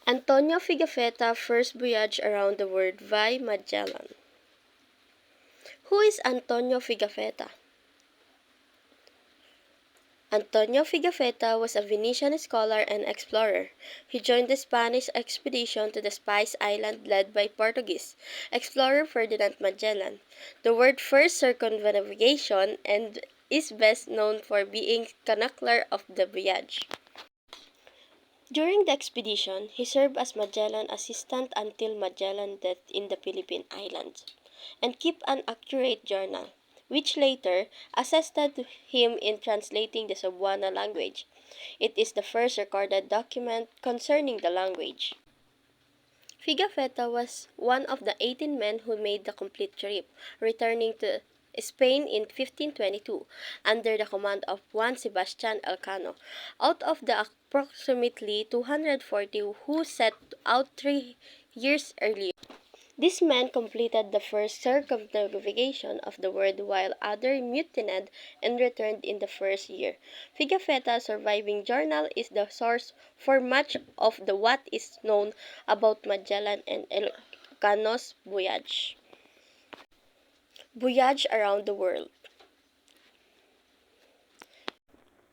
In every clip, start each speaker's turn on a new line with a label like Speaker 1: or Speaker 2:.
Speaker 1: Antonio Pigafetta First Voyage Around the World by Magellan. Who is Antonio Pigafetta? Antonio Pigafetta was a Venetian scholar and explorer. He joined the Spanish expedition to the Spice Island led by Portuguese explorer Ferdinand Magellan. The word first circumnavigation and is best known for being chronicler of the voyage. During the expedition, he served as Magellan's assistant until Magellan's death in the Philippine Islands, and kept an accurate journal, which later assisted him in translating the Cebuano language. It is the first recorded document concerning the language. Pigafetta was one of the 18 men who made the complete trip, returning to Spain in 1522 under the command of Juan Sebastian Elcano. Out of the approximately 240 who set out 3 years earlier, these men completed the first circumnavigation of the world while others mutinied and returned in the first year. Pigafetta's surviving journal is the source for much of the what is known about Magellan and Elcano's voyage. Voyage around the world.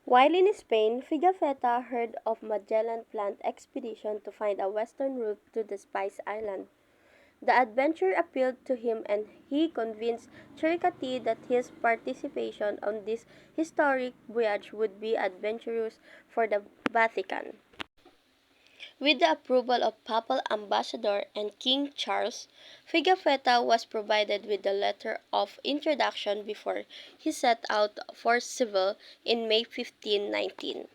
Speaker 1: While in Spain, Pigafetta heard of Magellan's planned expedition to find a western route to the Spice Island. The adventure appealed to him and he convinced Chiricahua that his participation on this historic voyage would be advantageous for the Vatican. With the approval of Papal Ambassador and King Charles, Pigafetta was provided with a letter of introduction before he set out for Seville in May 1519.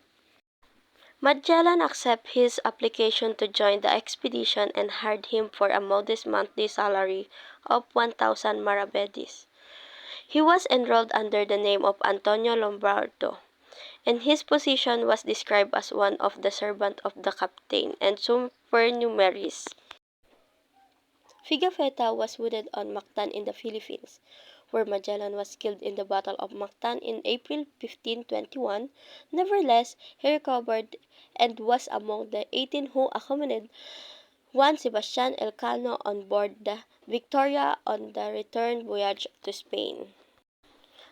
Speaker 1: Magellan accepted his application to join the expedition and hired him for a modest monthly salary of 1,000 maravedis. He was enrolled under the name of Antonio Lombardo, and his position was described as one of the servants of the captain and supernumeraries. Pigafetta was wounded on Mactan in the Philippines, where Magellan was killed in the Battle of Mactan in April 1521. Nevertheless, he recovered and was among the 18 who accompanied Juan Sebastian Elcano on board the Victoria on the return voyage to Spain.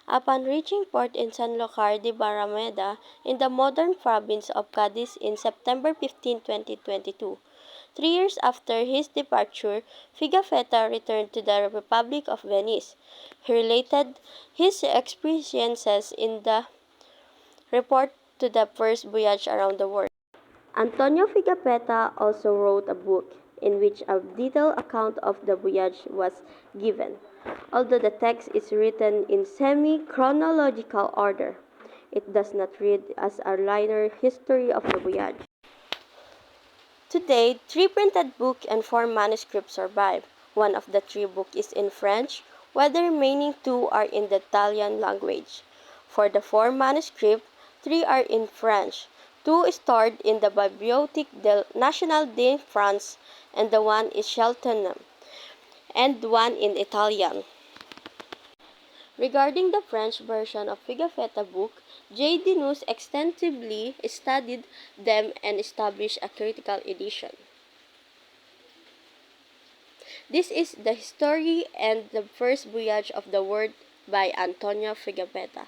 Speaker 1: Upon reaching port in Sanlúcar de Barrameda in the modern province of Cadiz in September 15, 2022, 3 years after his departure, Pigafetta returned to the Republic of Venice. He related his experiences in the report to the first voyage around the world. Antonio Pigafetta also wrote a book in which a detailed account of the voyage was given. Although the text is written in semi-chronological order, it does not read as a linear history of the voyage. Today, 3 printed books and 4 manuscripts survive. One of the 3 books is in French, while the remaining 2 are in the Italian language. For the 4 manuscripts, 3 are in French, 2 stored in the Bibliothèque Nationale de France, and the 1 is Cheltenham, and 1 in Italian. Regarding the French version of Pigafetta book, J. Denus extensively studied them and established a critical edition. This is the history and the first voyage of the world by Antonio Pigafetta.